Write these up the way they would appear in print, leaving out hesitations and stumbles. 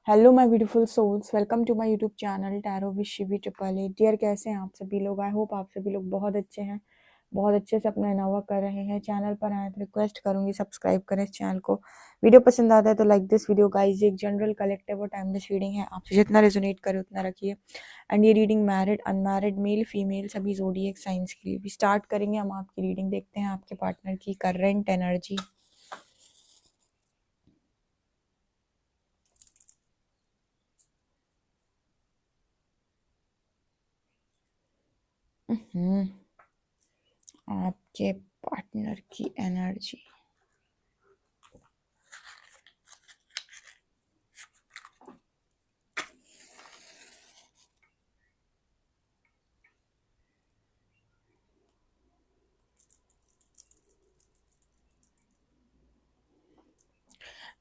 Hello my beautiful souls, welcome to my YouTube channel tarot with Shivi triple A. Dear, कैसे हैं आप सभी लोग? आई होप आप सभी लोग बहुत अच्छे हैं, बहुत अच्छे से अपना इनावा कर रहे हैं। चैनल पर आए तो रिक्वेस्ट करूंगी सब्सक्राइब करें इस चैनल को। वीडियो पसंद आता है तो लाइक दिस वीडियो गाइज। एक जनरल कलेक्टिव और टाइमलेस रीडिंग है, आपसे जितना रेजोनेट करे उतना रखिए। एंड ये reading married, unmarried, male female सभी ज़ोडिएक साइंस के लिए भी। स्टार्ट करेंगे हम आपकी रीडिंग। देखते हैं आपके पार्टनर की करंट एनर्जी। आपके पार्टनर की एनर्जी।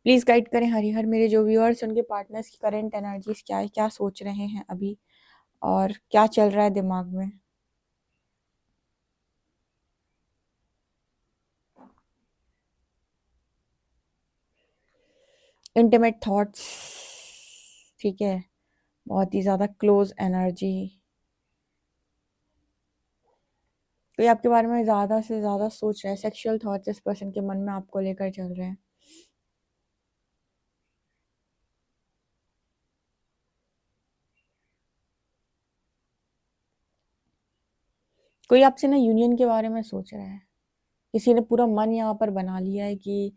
प्लीज गाइड करें हरिहर मेरे जो व्यूअर्स, उनके पार्टनर्स की करंट एनर्जीज क्या है, क्या सोच रहे हैं अभी और क्या चल रहा है दिमाग में। इंटीमेट थॉट्स, ठीक है, बहुत ही ज्यादा क्लोज एनर्जी। कोई आपके बारे में ज्यादा से ज्यादा सोच रहा है। सेक्सुअल थॉट्स इस पर्सन के मन में आपको लेकर चल रहे हैं। कोई आपसे ना यूनियन के बारे में सोच रहा है। किसी ने पूरा मन यहाँ पर बना लिया है कि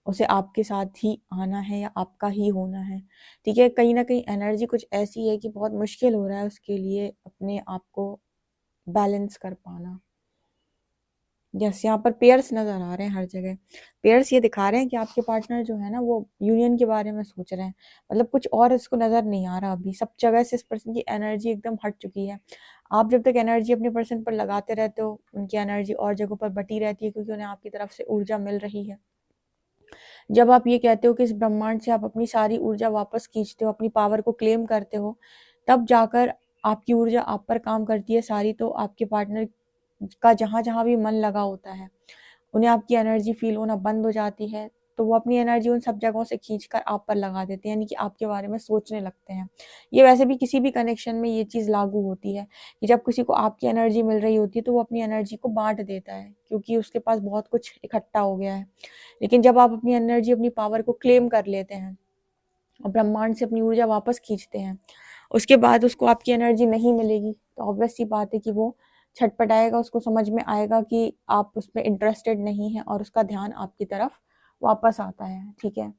उसे आपके साथ ही आना है या आपका ही होना है। ठीक है, कहीं ना कहीं एनर्जी कुछ ऐसी है कि बहुत मुश्किल हो रहा है उसके लिए अपने आप को बैलेंस कर पाना। यस, यहाँ पर पेयर्स नजर आ रहे हैं हर जगह। पेयर्स ये दिखा रहे हैं कि आपके पार्टनर जो है ना वो यूनियन के बारे में सोच रहे हैं। मतलब कुछ और इसको नजर नहीं आ रहा। अभी सब जगह से इस पर्सन की एनर्जी एकदम हट चुकी है। आप जब तक एनर्जी अपने पर्सन पर लगाते रहते हो, उनकी एनर्जी और जगहों पर बटी रहती है, क्योंकि उन्हें आपकी तरफ से ऊर्जा मिल रही है। जब आप ये कहते हो कि इस ब्रह्मांड से आप अपनी सारी ऊर्जा वापस खींचते हो, अपनी पावर को क्लेम करते हो, तब जाकर आपकी ऊर्जा आप पर काम करती है सारी। तो आपके पार्टनर का जहां जहां भी मन लगा होता है, उन्हें आपकी एनर्जी फील होना बंद हो जाती है। तो वो अपनी एनर्जी उन सब जगहों से खींचकर आप पर लगा देते हैं, यानी कि आपके बारे में सोचने लगते हैं। ये वैसे भी किसी भी कनेक्शन में ये चीज लागू होती है कि जब किसी को आपकी एनर्जी मिल रही होती है तो वो अपनी एनर्जी को बांट देता है, क्योंकि उसके पास बहुत कुछ इकट्ठा हो गया है। लेकिन जब आप अपनी एनर्जी, अपनी पावर को क्लेम कर लेते हैं और ब्रह्मांड से अपनी ऊर्जा वापस खींचते हैं, उसके बाद उसको आपकी एनर्जी नहीं मिलेगी। तो ऑब्वियस सी बात है कि वो छटपटाएगा। उसको समझ में आएगा कि आप उसमें इंटरेस्टेड नहीं है और उसका ध्यान आपकी तरफ वापस आता है। ठीक है,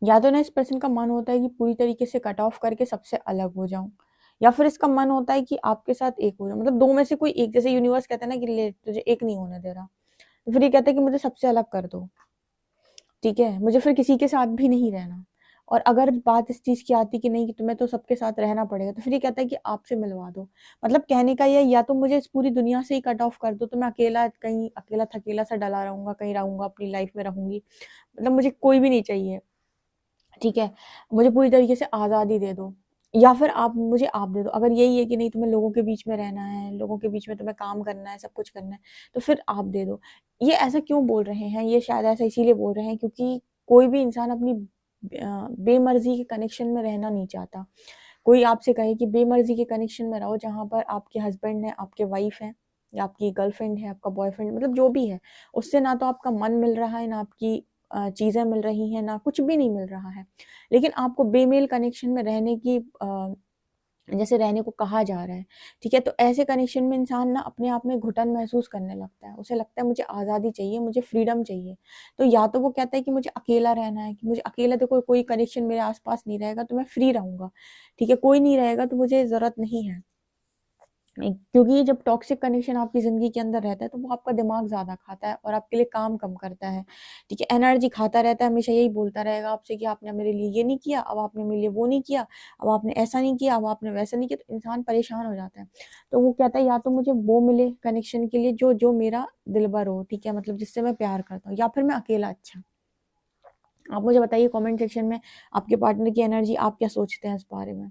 या तो ना इस पर्सन का मन होता है कि पूरी तरीके से कट ऑफ करके सबसे अलग हो जाऊं, या फिर इसका मन होता है कि आपके साथ एक हो जाऊं। मतलब दो में से कोई एक। जैसे यूनिवर्स कहता है ना कि ले तुझे एक नहीं होने दे रहा, तो फिर ये कहता है कि मुझे सबसे अलग कर दो। ठीक है, मुझे फिर किसी के साथ भी नहीं रहना। और अगर बात इस चीज की आती कि नहीं कि तुम्हें तो सबके साथ रहना पड़ेगा, तो फिर ये कहता है कि आपसे मिलवा दो। मतलब कहने का ये, या तो मुझे इस पूरी दुनिया से ही कट ऑफ कर दो तो मैं अकेला, कहीं अकेला थकेला सा डला रहूंगा, कहीं रहूंगा, अपनी लाइफ में रहूंगी। मतलब मुझे कोई भी नहीं चाहिए। ठीक है, मुझे पूरी तरीके से आज़ादी दे दो। या फिर आप मुझे आप दे दो। अगर यही है कि नहीं तुम्हें लोगों के बीच में रहना है, लोगों के बीच में तुम्हें काम करना है, सब कुछ करना है, तो फिर आप दे दो। ये ऐसा क्यों बोल रहे हैं? ये शायद ऐसा इसीलिए बोल रहे हैं क्योंकि कोई भी इंसान अपनी बेमर्जी के कनेक्शन में रहना नहीं चाहता। कोई आपसे कहे कि बेमर्जी के कनेक्शन में रहो, जहां पर आपके हस्बैंड है, आपके वाइफ है, या आपकी गर्लफ्रेंड है, आपका बॉयफ्रेंड, मतलब जो भी है, उससे ना तो आपका मन मिल रहा है, ना आपकी चीजें मिल रही हैं, ना कुछ भी नहीं मिल रहा है। लेकिन आपको बेमेल कनेक्शन में रहने की जैसे रहने को कहा जा रहा है। ठीक है, तो ऐसे कनेक्शन में इंसान ना अपने आप में घुटन महसूस करने लगता है। उसे लगता है मुझे आज़ादी चाहिए, मुझे फ्रीडम चाहिए। तो या तो वो कहता है कि मुझे अकेला रहना है, कि मुझे अकेला, देखो कोई कनेक्शन मेरे आसपास नहीं रहेगा तो मैं फ्री रहूंगा। ठीक है, कोई नहीं रहेगा तो मुझे ज़रूरत नहीं है। क्योंकि जब टॉक्सिक कनेक्शन आपकी ज़िंदगी के अंदर रहता है तो वो आपका दिमाग ज़्यादा खाता है और आपके लिए काम कम करता है, ठीक है? एनर्जी खाता रहता है, हमेशा यही बोलता रहेगा आपसे कि आपने मेरे लिए ये नहीं किया, अब आपने मेरे लिए वो नहीं किया, अब आपने ऐसा नहीं किया, अब आपने वैसा नहीं किया, तो इंसान परेशान हो जाता है। तो वो कहता है या तो मुझे वो मिले कनेक्शन के लिए जो मेरा दिलबर हो, ठीक है? मतलब जिससे मैं प्यार करता हूँ, या फिर मैं अकेला अच्छा। आप मुझे बताइए कमेंट सेक्शन में आपके पार्टनर की एनर्जी आप क्या सोचते हैं इस बारे में?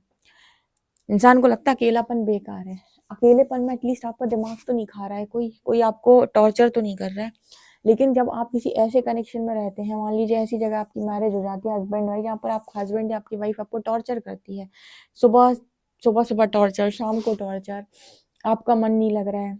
इंसान को लगता है अकेलापन बेकार है। अकेलेपन में एटलीस्ट आपका दिमाग तो नहीं खा रहा है कोई आपको टॉर्चर तो नहीं कर रहा है। लेकिन जब आप किसी ऐसे कनेक्शन में रहते हैं, मान लीजिए ऐसी जगह आपकी मैरिज हो जाती है हस्बैंड वाइफ, जहाँ पर आपका हस्बैंड या आपकी वाइफ आपको टॉर्चर करती है, सुबह सुबह सुबह टॉर्चर, शाम को टॉर्चर, आपका मन नहीं लग रहा है,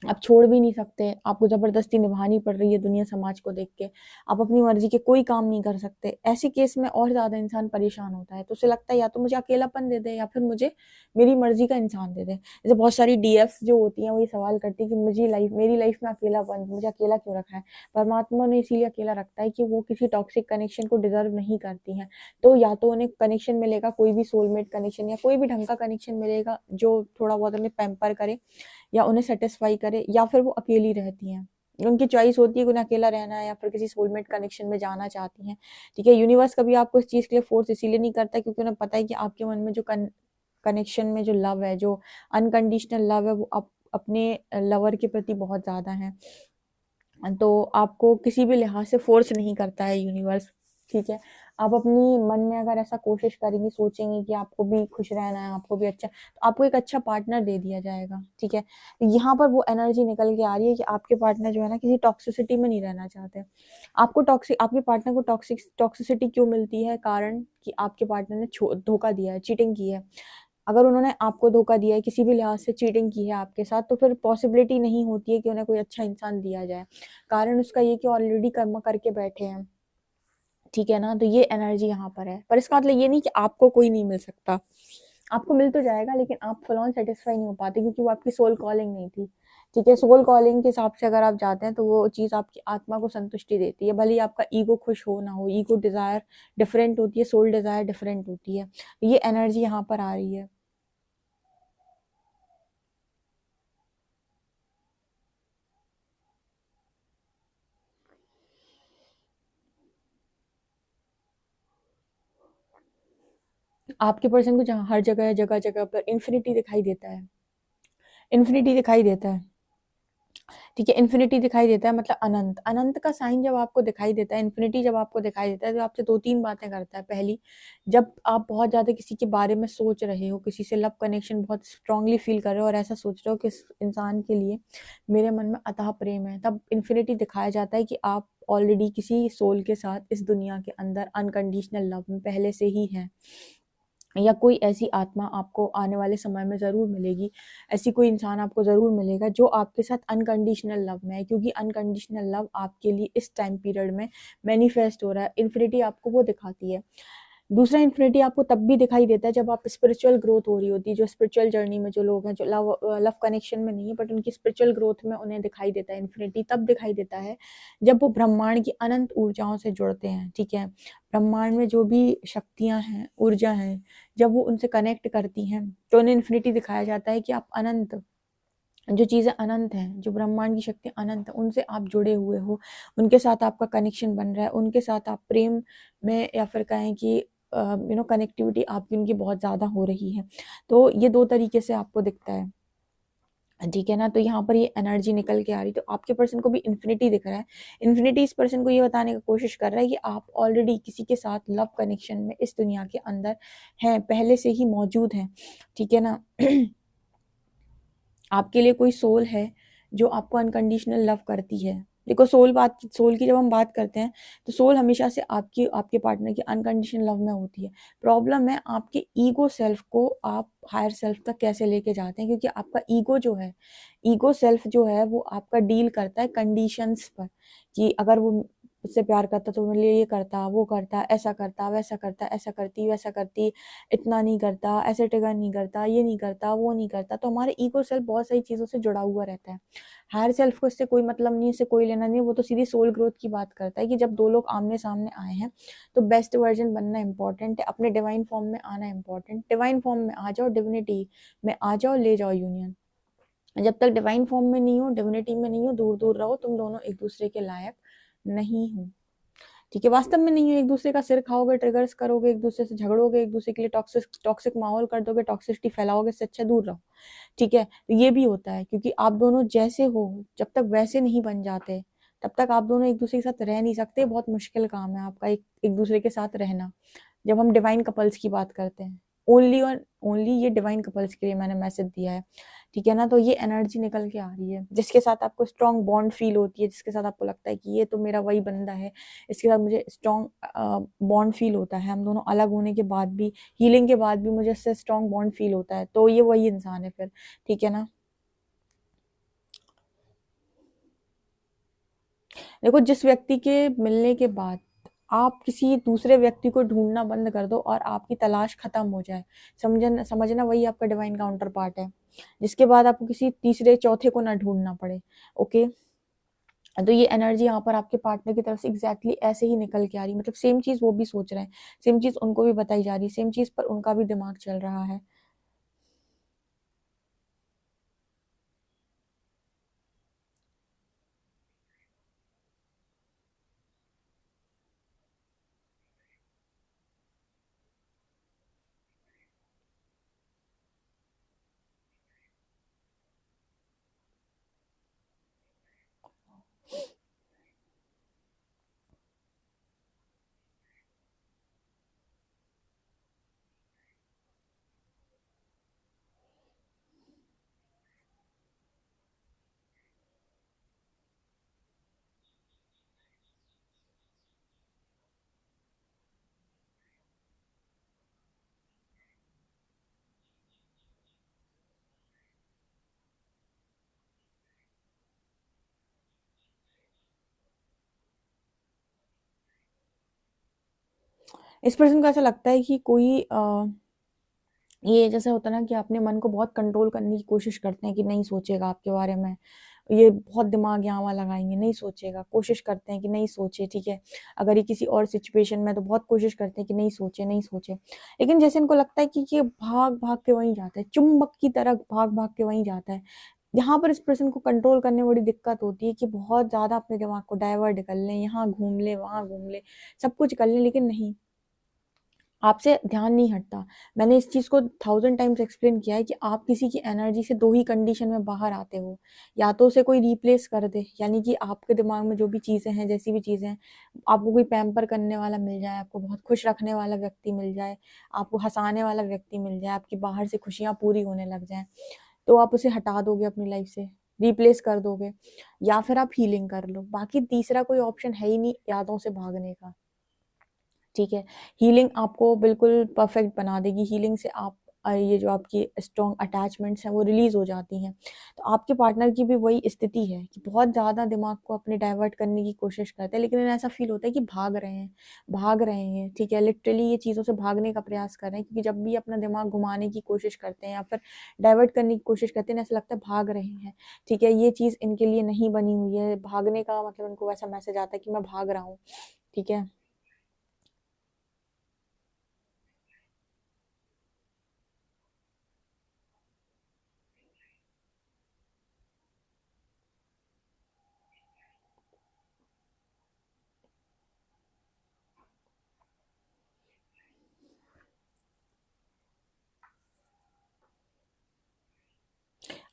आप छोड़ भी नहीं सकते, आपको ज़बरदस्ती निभानी पड़ रही है दुनिया समाज को देख के, आप अपनी मर्जी के कोई काम नहीं कर सकते। ऐसे केस में और ज़्यादा इंसान परेशान होता है, तो उसे लगता है या तो मुझे अकेलापन दे दे या फिर मुझे मेरी मर्जी का इंसान दे दे। जैसे बहुत सारी डीएफ्स जो होती हैं वो ये सवाल करती है कि मेरी लाइफ में अकेलापन, मुझे अकेला क्यों रखा है? परमात्मा ने इसीलिए अकेला रखता है कि वो किसी टॉक्सिक कनेक्शन को डिजर्व नहीं करती हैं। तो या तो उन्हें कनेक्शन मिलेगा, कोई भी सोलमेट कनेक्शन या कोई भी ढंग का कनेक्शन मिलेगा जो थोड़ा बहुत उन्हें पैम्पर करे या उन्हें सेटिस्फाई करे, या फिर वो अकेली रहती हैं। उनकी चॉइस होती है कि उन्हें अकेला रहना है या फिर किसी सोलमेट कनेक्शन में जाना चाहती हैं, ठीक है? यूनिवर्स कभी आपको इस चीज़ के लिए फोर्स इसीलिए नहीं करता क्योंकि उन्हें पता है कि आपके मन में जो कनेक्शन में जो लव है, जो अनकंडीशनल लव है, वो आप अपने लवर के प्रति बहुत ज़्यादा है। तो आपको किसी भी लिहाज से फोर्स नहीं करता है यूनिवर्स, ठीक है? आप अपनी मन में अगर ऐसा कोशिश करेंगी, सोचेंगी कि आपको भी खुश रहना है, आपको भी अच्छा, तो आपको एक अच्छा पार्टनर दे दिया जाएगा, ठीक है? यहाँ पर वो एनर्जी निकल के आ रही है कि आपके पार्टनर जो है ना किसी टॉक्सिसिटी में नहीं रहना चाहते। आपके पार्टनर को टॉक्सिसिटी क्यों मिलती है? कारण कि आपके पार्टनर ने धोखा दिया है, चीटिंग की है। अगर उन्होंने आपको धोखा दिया है, किसी भी लिहाज से चीटिंग की है आपके साथ, तो फिर पॉसिबिलिटी नहीं होती है कि उन्हें कोई अच्छा इंसान दिया जाए। कारण उसका ये कि ऑलरेडी कर्म करके बैठे हैं, ठीक है ना? तो ये एनर्जी यहाँ पर है, पर इसका मतलब ये नहीं कि आपको कोई नहीं मिल सकता। आपको मिल तो जाएगा लेकिन आप फुल ऑन सेटिस्फाई नहीं हो पाते क्योंकि वो आपकी सोल कॉलिंग नहीं थी, ठीक है? सोल कॉलिंग के हिसाब से अगर आप जाते हैं तो वो चीज़ आपकी आत्मा को संतुष्टि देती है, भले ही आपका ईगो खुश हो ना हो। ईगो डिज़ायर डिफरेंट होती है, सोल डिज़ायर डिफरेंट होती है। ये एनर्जी यहाँ पर आ रही है। आपके पर्सन को जहाँ हर जगह जगह जगह पर इन्फिनिटी दिखाई देता है, इन्फिनिटी दिखाई देता है, ठीक है? इन्फिनिटी दिखाई देता है मतलब अनंत। अनंत का साइन जब आपको दिखाई देता है, इन्फिनिटी जब आपको दिखाई देता है, तो आपसे दो तीन बातें करता है। पहली, जब आप बहुत ज़्यादा किसी के बारे में सोच रहे हो, किसी से लव कनेक्शन बहुत स्ट्रांगली फील कर रहे हो और ऐसा सोच रहे हो कि इस इंसान के लिए मेरे मन में अथाह प्रेम है, तब इन्फिनिटी दिखाया जाता है कि आप ऑलरेडी किसी सोल के साथ इस दुनिया के अंदर अनकंडीशनल लव में पहले से ही हैं, या कोई ऐसी आत्मा आपको आने वाले समय में ज़रूर मिलेगी। ऐसी कोई इंसान आपको ज़रूर मिलेगा जो आपके साथ अनकंडीशनल लव में है, क्योंकि अनकंडीशनल लव आपके लिए इस टाइम पीरियड में मैनिफेस्ट हो रहा है। इन्फिनिटी आपको वो दिखाती है। दूसरा, इन्फिनिटी आपको तब भी दिखाई देता है जब आप स्पिरिचुअल ग्रोथ हो रही होती है। जो स्पिरिचुअल जर्नी में जो लोग हैं, जो लव कनेक्शन में नहीं है बट उनकी स्पिरिचुअल ग्रोथ में उन्हें दिखाई देता है। इन्फिनिटी तब दिखाई देता है जब वो ब्रह्मांड की अनंत ऊर्जाओं से जुड़ते हैं, ठीक है? ब्रह्मांड में जो भी शक्तियाँ हैं, ऊर्जा हैं, जब वो उनसे कनेक्ट करती हैं तो उन्हें इन्फिनिटी दिखाया जाता है कि आप अनंत, जो चीज़ें अनंत हैं, जो ब्रह्मांड की शक्ति अनंत है, उनसे आप जुड़े हुए हो, उनके साथ आपका कनेक्शन बन रहा है, उनके साथ आप प्रेम में या फिर कहें कि कनेक्टिविटी आपकी उनकी बहुत ज़्यादा हो रही है। तो ये दो तरीके से आपको दिखता है, ठीक है ना? तो यहाँ पर ये एनर्जी निकल के आ रही, तो आपके पर्सन को भी इन्फिनिटी दिख रहा है। इन्फिनिटी इस पर्सन को ये बताने की कोशिश कर रहा है कि आप ऑलरेडी किसी के साथ लव कनेक्शन में इस दुनिया के अंदर हैं, पहले से ही मौजूद हैं, ठीक है ना? आपके लिए कोई सोल है जो आपको अनकंडीशनल लव करती है। देखो, सोल की जब हम बात करते हैं तो सोल हमेशा से आपके पार्टनर की अनकंडीशनल लव में होती है। प्रॉब्लम है आपके ईगो सेल्फ को आप हायर सेल्फ तक कैसे लेके जाते हैं, क्योंकि आपका ईगो सेल्फ जो है वो आपका डील करता है कंडीशंस पर, कि अगर वो मुझसे प्यार करता तो मेरे लिए ये करता, वो करता, ऐसा करता, वैसा करता, ऐसा करती, वैसा करती, इतना नहीं करता, ऐसे ट्रिगर नहीं करता, ये नहीं करता, वो नहीं करता। तो हमारे ईगो सेल्फ बहुत सारी चीज़ों से जुड़ा हुआ रहता है। हायर सेल्फ को इससे कोई मतलब नहीं है, इससे कोई लेना नहीं है। वो तो सीधी सोल ग्रोथ की बात करता है कि जब दो लोग आमने सामने आए हैं तो बेस्ट वर्जन बनना इंपॉर्टेंट है, अपने डिवाइन फॉर्म में आना इंपॉर्टेंट। डिवाइन फॉर्म में आ जाओ, डिविनिटी में आ जाओ, ले जाओ यूनियन। जब तक डिवाइन फॉर्म में नहीं हो, डिविनिटी में नहीं हो, दूर दूर रहो, तुम दोनों एक दूसरे के लायक नहीं हो, ठीक है, वास्तव में नहीं हो। एक दूसरे का सिर खाओगे, ट्रिगर्स करोगे, एक दूसरे से झगड़ोगे, एक दूसरे के लिए टॉक्सिक टॉक्सिक माहौल कर दोगे, टॉक्सिसिटी फैलाओगे, इससे अच्छा दूर रहो, ठीक है। तो ये भी होता है, क्योंकि आप दोनों जैसे हो, जब तक वैसे नहीं बन जाते, तब तक आप दोनों एक दूसरे के साथ रह नहीं सकते। बहुत मुश्किल काम है आपका एक एक दूसरे के साथ रहना। जब हम डिवाइन कपल्स की बात करते हैं, ओनली और ओनली ये डिवाइन कपल्स के लिए मैंने मैसेज दिया है, ठीक है ना। तो ये एनर्जी निकल के आ रही है, जिसके साथ आपको स्ट्रॉन्ग बॉन्ड फील होती है, जिसके साथ आपको लगता है कि ये तो मेरा वही बंदा है, इसके साथ मुझे स्ट्रॉन्ग बॉन्ड फील होता है, हम दोनों अलग होने के बाद भी, हीलिंग के बाद भी मुझे इससे स्ट्रॉन्ग बॉन्ड फील होता है, तो ये वही इंसान है फिर, ठीक है ना। देखो, जिस व्यक्ति के मिलने के बाद आप किसी दूसरे व्यक्ति को ढूंढना बंद कर दो और आपकी तलाश खत्म हो जाए, समझना समझना वही आपका डिवाइन काउंटर पार्ट है, जिसके बाद आपको किसी तीसरे चौथे को ना ढूंढना पड़े। ओके, तो ये एनर्जी यहाँ पर आपके पार्टनर की तरफ से एग्जैक्टली ऐसे ही निकल के आ रही, मतलब सेम चीज वो भी सोच रहे हैं, सेम चीज उनको भी बताई जा रही है, सेम चीज पर उनका भी दिमाग चल रहा है। इस पर्सन को ऐसा लगता है कि कोई ये जैसे होता है ना कि अपने मन को बहुत कंट्रोल करने की कोशिश करते हैं कि नहीं सोचेगा आपके बारे में, ये बहुत दिमाग यहाँ वहाँ लगाएंगे, नहीं सोचेगा, कोशिश करते हैं कि नहीं सोचे, ठीक है। अगर ये किसी और सिचुएशन में, तो बहुत कोशिश करते हैं कि नहीं सोचे, नहीं सोचे, लेकिन जैसे इनको लगता है कि ये भाग भाग के वहीं जाता है, चुंबक की तरह भाग भाग के वहीं जाता है। यहाँ पर इस पर्सन को कंट्रोल करने में बड़ी दिक्कत होती है कि बहुत ज्यादा अपने दिमाग को डाइवर्ट कर लें, यहाँ घूम ले, वहां घूम ले, सब कुछ कर लें, लेकिन नहीं, आपसे ध्यान नहीं हटता। मैंने इस चीज को 1000 टाइम्स एक्सप्लेन किया है कि आप किसी की एनर्जी से दो ही कंडीशन में बाहर आते हो, या तो उसे कोई रिप्लेस कर दे, यानी कि आपके दिमाग में जो भी चीजें हैं, जैसी भी चीजें हैं, आपको कोई पैम्पर करने वाला मिल जाए, आपको बहुत खुश रखने वाला व्यक्ति मिल जाए, आपको हंसाने वाला व्यक्ति मिल जाए, आपकी बाहर से खुशियां पूरी होने लग जाए, तो आप उसे हटा दोगे अपनी लाइफ से, रिप्लेस कर दोगे, या फिर आप हीलिंग कर लो। बाकी तीसरा कोई ऑप्शन है ही नहीं यादों से भागने का, ठीक है। हीलिंग आपको बिल्कुल परफेक्ट बना देगी, हीलिंग से आप ये जो आपकी स्ट्रॉन्ग अटैचमेंट्स हैं वो रिलीज हो जाती हैं। तो आपके पार्टनर की भी वही स्थिति है कि बहुत ज़्यादा दिमाग को अपने डाइवर्ट करने की कोशिश करते हैं, लेकिन इन्हें ऐसा फील होता है कि भाग रहे हैं, भाग रहे हैं, ठीक है, लिटरली ये चीज़ों से भागने का प्रयास कर रहे हैं, क्योंकि जब भी अपना दिमाग घुमाने की कोशिश करते हैं या फिर डाइवर्ट करने की कोशिश करते हैं, ऐसा लगता है भाग रहे हैं, ठीक है। ये चीज़ इनके लिए नहीं बनी हुई है, भागने का मतलब इनको वैसा मैसेज आता है कि मैं भाग रहा हूँ, ठीक है।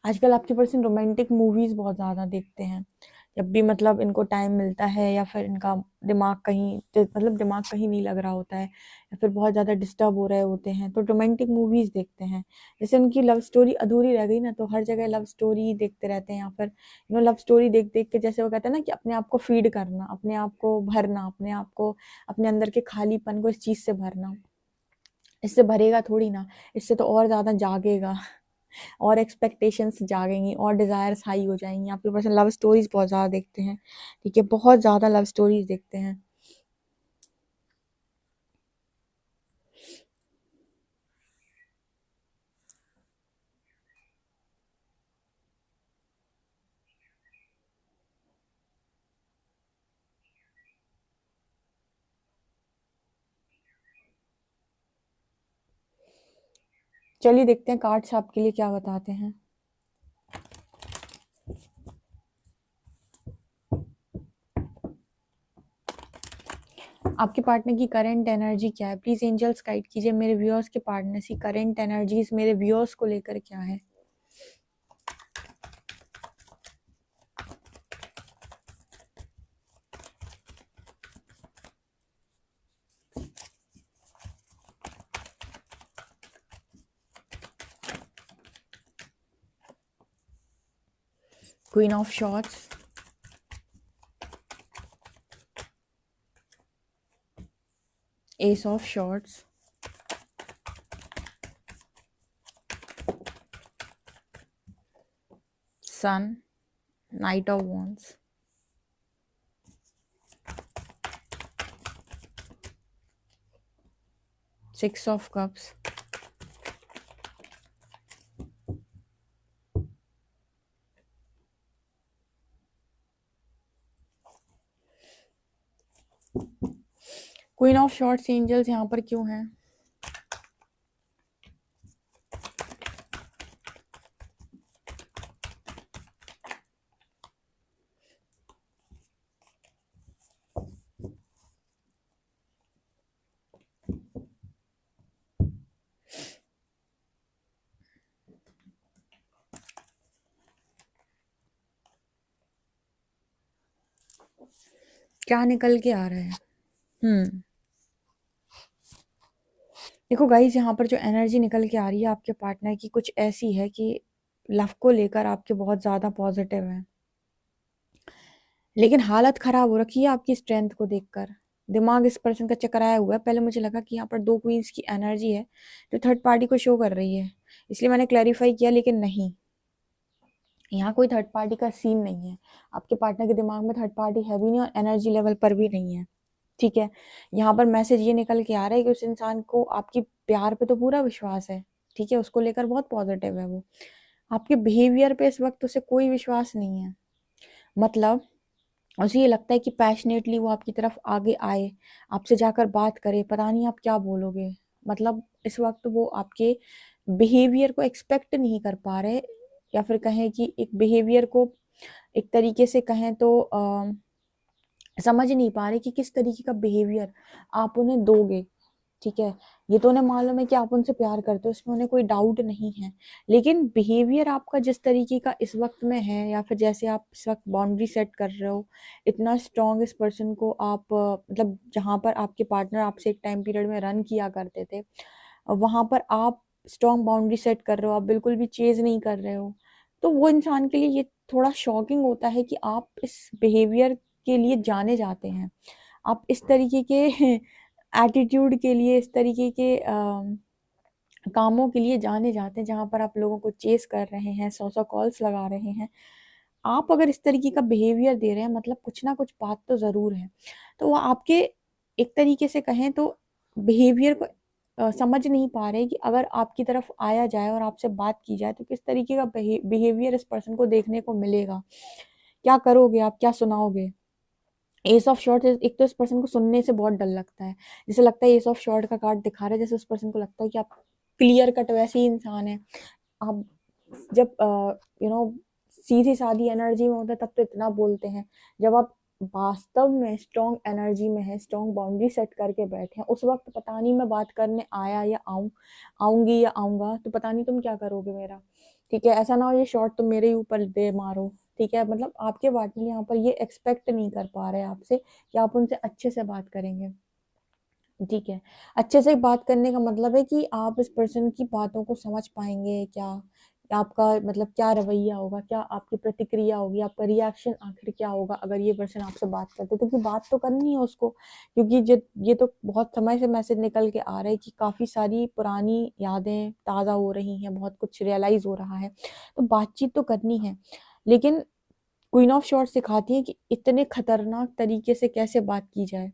आजकल आपके पर्सन रोमांटिक मूवीज बहुत ज्यादा देखते हैं, जब भी मतलब इनको टाइम मिलता है, या फिर इनका दिमाग कहीं मतलब दिमाग कहीं नहीं लग रहा होता है, या फिर बहुत ज्यादा डिस्टर्ब हो रहे होते हैं, तो रोमांटिक मूवीज देखते हैं। जैसे उनकी लव स्टोरी अधूरी रह गई ना, तो हर जगह लव स्टोरी देखते रहते हैं, या फिर लव स्टोरी देख देख के, जैसे वो कहते हैं ना कि अपने आप को फीड करना, अपने आप को भरना, अपने आप को, अपने अंदर के खालीपन को इस चीज से भरना, इससे भरेगा थोड़ी ना, इससे तो और ज्यादा जागेगा, और एक्सपेक्टेशंस जागेंगी, और डिजायर्स हाई हो जाएंगी। आपके पर्सन लव स्टोरीज बहुत ज्यादा देखते हैं, ठीक है, बहुत ज्यादा लव स्टोरीज देखते हैं। चलिए देखते हैं कार्ड्स आपके लिए क्या बताते हैं। आपके पार्टनर की करंट एनर्जी क्या है? प्लीज एंजल्स गाइड कीजिए मेरे व्यूअर्स के पार्टनर की करंट एनर्जीज मेरे व्यूअर्स को लेकर क्या है? Queen of swords, ace of swords, sun, knight of wands, six of cups, queen of swords angels यहाँ पर क्यों हैं? क्या निकल के आ रहा है? देखो गाइस, यहाँ पर जो एनर्जी निकल के आ रही है आपके पार्टनर की कुछ ऐसी है कि लव को लेकर आपके बहुत ज़्यादा पॉजिटिव है, लेकिन हालत खराब हो रखी है आपकी स्ट्रेंथ को देखकर। दिमाग इस पर्सन का चकराया हुआ है। पहले मुझे लगा कि यहाँ पर दो क्वींस की एनर्जी है जो थर्ड पार्टी को शो कर रही है, इसलिए मैंने क्लैरिफाई किया, लेकिन नहीं, यहाँ कोई थर्ड पार्टी का सीन नहीं है। आपके पार्टनर के दिमाग में थर्ड पार्टी है भी नहीं और एनर्जी लेवल पर भी नहीं है, ठीक है। यहाँ पर मैसेज ये निकल के आ रहा है कि उस इंसान को आपकी प्यार पे तो पूरा विश्वास है, ठीक है, उसको लेकर बहुत पॉजिटिव है वो। आपके बिहेवियर पे इस वक्त उसे कोई विश्वास नहीं है। मतलब उसे ये लगता है कि पैशनेटली वो आपकी तरफ आगे आए, आपसे जाकर बात करे, पता नहीं आप क्या बोलोगे। मतलब इस वक्त वो आपके बिहेवियर को एक्सपेक्ट नहीं कर पा रहे, या फिर कहें कि एक बिहेवियर को एक तरीके से कहें तो समझ नहीं पा रहे कि किस तरीके का बिहेवियर आप उन्हें दोगे, ठीक है। ये तो उन्हें मालूम है कि आप उनसे प्यार करते हो, उसमें उन्हें कोई डाउट नहीं है, लेकिन बिहेवियर आपका जिस तरीके का इस वक्त में है, या फिर जैसे आप इस वक्त बाउंड्री सेट कर रहे हो, इतना स्ट्रॉन्ग इस पर्सन को आप मतलब जहाँ पर आपके पार्टनर आपसे एक टाइम पीरियड में रन किया करते थे, वहां पर आप स्ट्रॉन्ग बाउंड्री सेट कर रहे हो, आप बिल्कुल भी चेज नहीं कर रहे हो, तो वो इंसान के लिए ये थोड़ा शॉकिंग होता है कि आप इस बिहेवियर के लिए जाने जाते हैं, आप इस तरीके के एटीट्यूड के लिए, इस तरीके के कामों के लिए जाने जाते हैं जहां पर आप लोगों को चेस कर रहे हैं, 100 कॉल्स लगा रहे हैं। आप अगर इस तरीके का बिहेवियर दे रहे हैं, मतलब कुछ ना कुछ बात तो जरूर है। तो वो आपके एक तरीके से कहें तो बिहेवियर को समझ नहीं पा रहे कि अगर आपकी तरफ आया जाए और आपसे बात की जाए तो किस तरीके का बिहेवियर इस पर्सन को देखने को मिलेगा, क्या करोगे आप, क्या सुनाओगे। एस ऑफ शॉर्ट, एक तो इस पर्सन को सुनने से बहुत डर लगता है, जैसे लगता है एस ऑफ शॉर्ट का कार्ड दिखा रहा है, जैसे उस पर्सन को लगता है कि आप क्लियर कट वैसे ही इंसान है। आप जब सीधी सादी एनर्जी में होते हैं तब तो इतना बोलते हैं, जब आप वास्तव में स्ट्रॉन्ग एनर्जी में है, स्ट्रॉन्ग बाउंड्री सेट करके बैठे हैं, उस वक्त पता नहीं मैं बात करने आया या आऊंगी या आऊंगा तो पता नहीं तुम क्या करोगे मेरा, ठीक है। ऐसा ना हो ये शॉर्ट तुम मेरे ही ऊपर दे मारो, ठीक है। मतलब आपके पार्टनर यहाँ पर ये एक्सपेक्ट नहीं कर पा रहे आपसे कि आप उनसे अच्छे से बात करेंगे, ठीक है। अच्छे से बात करने का मतलब है कि आप इस पर्सन की बातों को समझ पाएंगे क्या, आपका मतलब क्या रवैया होगा, क्या आपकी प्रतिक्रिया होगी, आपका रिएक्शन आखिर क्या होगा अगर ये पर्सन आपसे बात करते, तो क्योंकि बात तो करनी है उसको, क्योंकि ये तो बहुत समय से मैसेज निकल के आ रहा है कि काफी सारी पुरानी यादें ताजा हो रही हैं, बहुत कुछ रियलाइज हो रहा है, तो बातचीत तो करनी है। लेकिन क्वीन ऑफ शॉर्ट्स सिखाती है कि इतने खतरनाक तरीके से कैसे बात की जाए,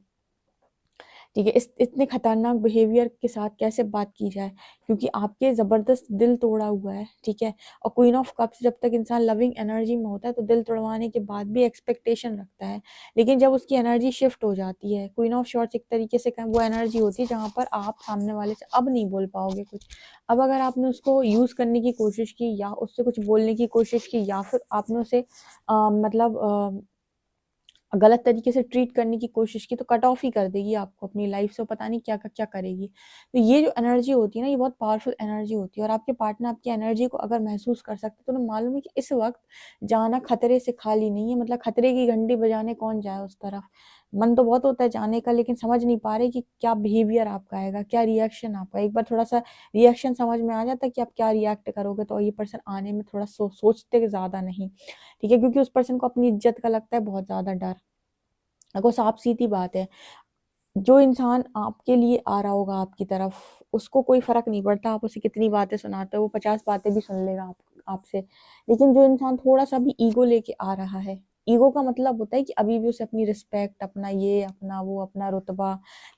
ठीक है, इस इतने खतरनाक बिहेवियर के साथ कैसे बात की जाए, क्योंकि आपके जबरदस्त दिल तोड़ा हुआ है, ठीक है। और क्वीन ऑफ कप्स, जब तक इंसान लविंग एनर्जी में होता है तो दिल तोड़वाने के बाद भी एक्सपेक्टेशन रखता है, लेकिन जब उसकी एनर्जी शिफ्ट हो जाती है, क्वीन ऑफ शॉर्ट्स एक तरीके से वो एनर्जी होती है जहां पर आप सामने वाले से अब नहीं बोल पाओगे कुछ। अब अगर आपने उसको यूज करने की कोशिश की या उससे कुछ बोलने की कोशिश की, या फिर आपने उसे मतलब गलत तरीके से ट्रीट करने की कोशिश की तो कट ऑफ ही कर देगी आपको अपनी लाइफ से, पता नहीं क्या क्या करेगी। तो ये जो एनर्जी होती है ना, ये बहुत पावरफुल एनर्जी होती है, और आपके पार्टनर आपकी एनर्जी को अगर महसूस कर सकते तो उन्हें मालूम है कि इस वक्त जाना खतरे से खाली नहीं है, मतलब खतरे की घंटी बजाने कौन जाए उस तरफ। मन तो बहुत होता है जाने का, लेकिन समझ नहीं पा रहे कि क्या बिहेवियर आपका आएगा, क्या रिएक्शन आपका। एक बार थोड़ा सा रिएक्शन समझ में आ जाता है कि आप क्या रिएक्ट करोगे, तो ये पर्सन आने में थोड़ा सोचते ज़्यादा नहीं, ठीक है, क्योंकि उस पर्सन को अपनी इज्जत का लगता है बहुत ज़्यादा डर। देखो साफ सीधी बात है, जो इंसान आपके लिए आ रहा होगा आपकी तरफ, उसको कोई फर्क नहीं पड़ता आप उसे कितनी बातें सुनाते हो, वो 50 बातें भी सुन लेगा आपसे। लेकिन जो इंसान थोड़ा सा भी ईगो लेके आ रहा है, ईगो का मतलब होता है कि अभी भी उसे अपनी रिस्पेक्ट, अपना ये, अपना वो, अपना रुतबा,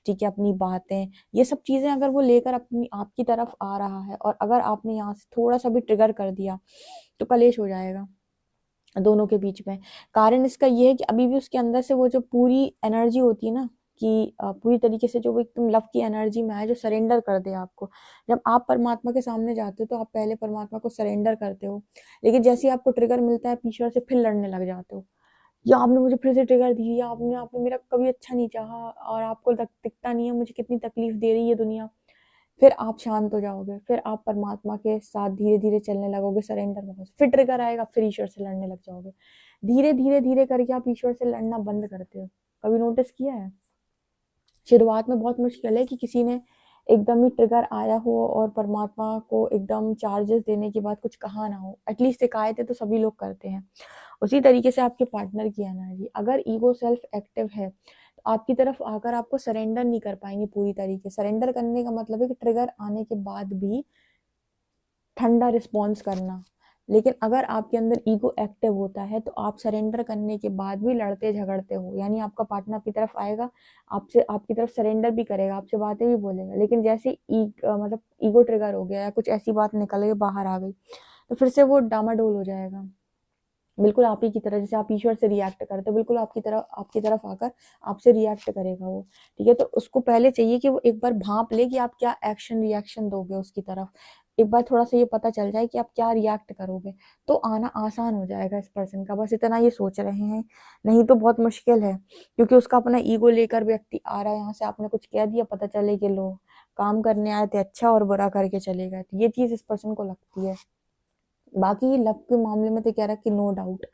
ठीक है, अपनी बातें, ये सब चीजें अगर वो लेकर अपनी आपकी तरफ आ रहा है, और अगर आपने यहाँ से थोड़ा सा भी ट्रिगर कर दिया तो कलेश हो जाएगा दोनों के बीच में। कारण इसका ये है कि अभी भी उसके अंदर से वो जो पूरी एनर्जी होती है ना, कि पूरी तरीके से जो वो एकदम लव की एनर्जी में है, जो सरेंडर कर दे आपको। जब आप परमात्मा के सामने जाते हो तो आप पहले परमात्मा को सरेंडर करते हो, लेकिन जैसे ही आपको ट्रिगर मिलता है ईश्वर से, फिर लड़ने लग जाते हो, या आपने मुझे फिर से ट्रिगर दी, या आपने आपने मेरा कभी अच्छा नहीं चाहा, और आपको दिखता नहीं है मुझे कितनी तकलीफ दे रही है दुनिया। फिर आप शांत हो जाओगे, फिर आप परमात्मा के साथ धीरे धीरे चलने लगोगे, सरेंडर होगे, फिर ट्रिगर आएगा, फिर ईश्वर से लड़ने लग जाओगे। धीरे धीरे धीरे करके आप ईश्वर से लड़ना बंद करते हो। कभी नोटिस किया है? शुरुआत में बहुत मुश्किल है कि किसी ने एकदम ही ट्रिगर आया हो और परमात्मा को एकदम चार्जेस देने के बाद कुछ कहा ना हो, एटलीस्ट शिकायतें तो सभी लोग करते हैं। उसी तरीके से आपके पार्टनर की एनर्जी, अगर ईगो सेल्फ एक्टिव है तो आपकी तरफ आकर आपको सरेंडर नहीं कर पाएंगे पूरी तरीके। सरेंडर करने का मतलब है कि ट्रिगर आने के बाद भी ठंडा रिस्पॉन्स करना। लेकिन अगर आपके अंदर ईगो एक्टिव होता है तो आप सरेंडर करने के बाद भी लड़ते झगड़ते हो, यानी आपका पार्टनर आपकी तरफ आएगा, आपसे आपकी तरफ सरेंडर भी करेगा, आपसे बातें भी बोलेगा, लेकिन जैसे मतलब ईगो ट्रिगर हो गया या कुछ ऐसी बात निकल के बाहर आ गई, तो फिर से वो डामाडोल हो जाएगा, बिल्कुल आप ही की तरह। जैसे आप ईश्वर से रिएक्ट करते हो, बिल्कुल आपकी तरफ आकर आपसे रिएक्ट करेगा वो, ठीक है। तो उसको पहले चाहिए कि वो एक बार भांप ले कि आप क्या एक्शन रिएक्शन दोगे उसकी तरफ, एक बार थोड़ा सा ये पता चल जाए कि आप क्या रिएक्ट करोगे, तो आना आसान हो जाएगा इस पर्सन का। बस इतना ये सोच रहे हैं, नहीं तो बहुत मुश्किल है, क्योंकि उसका अपना ईगो लेकर व्यक्ति आ रहा है। यहाँ से आपने कुछ कह दिया, पता चले कि लो काम करने आए थे अच्छा और बुरा करके चले गए, तो ये चीज इस पर्सन को लगती है। बाकी लव के मामले में तो कह रहा कि नो डाउट,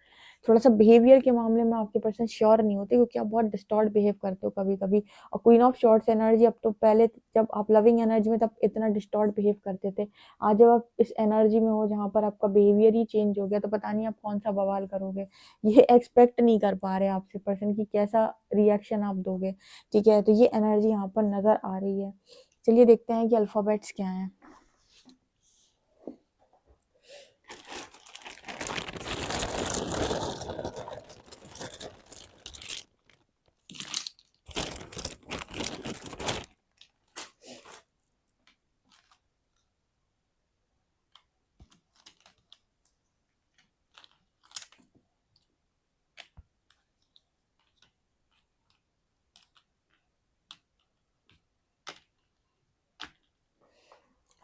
थोड़ा सा बिहेवियर के मामले में आपके पर्सन श्योर नहीं होते, क्योंकि आप बहुत डिस्टॉर्ट बिहेव करते हो कभी कभी। और क्वीन ऑफ शॉर्ट्स एनर्जी, अब तो पहले जब आप लविंग एनर्जी में तब इतना डिस्टॉर्ट बिहेव करते थे, आज जब आप इस एनर्जी में हो जहाँ पर आपका बिहेवियर ही चेंज हो गया, तो पता नहीं आप कौन सा बवाल करोगे। ये एक्सपेक्ट नहीं कर पा रहे आपसे पर्सन की कैसा रिएक्शन आप दोगे, ठीक है। तो ये एनर्जी यहाँ पर नजर आ रही है। चलिए देखते हैं कि अल्फाबेट्स क्या है।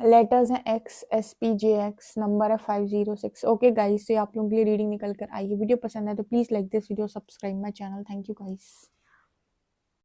लेटर्स हैं XSPJX, नंबर है 506। ओके गाइस, तो आप लोगों के लिए रीडिंग निकल कर आई है। वीडियो पसंद है तो please like this video, subscribe my channel. Thank you guys.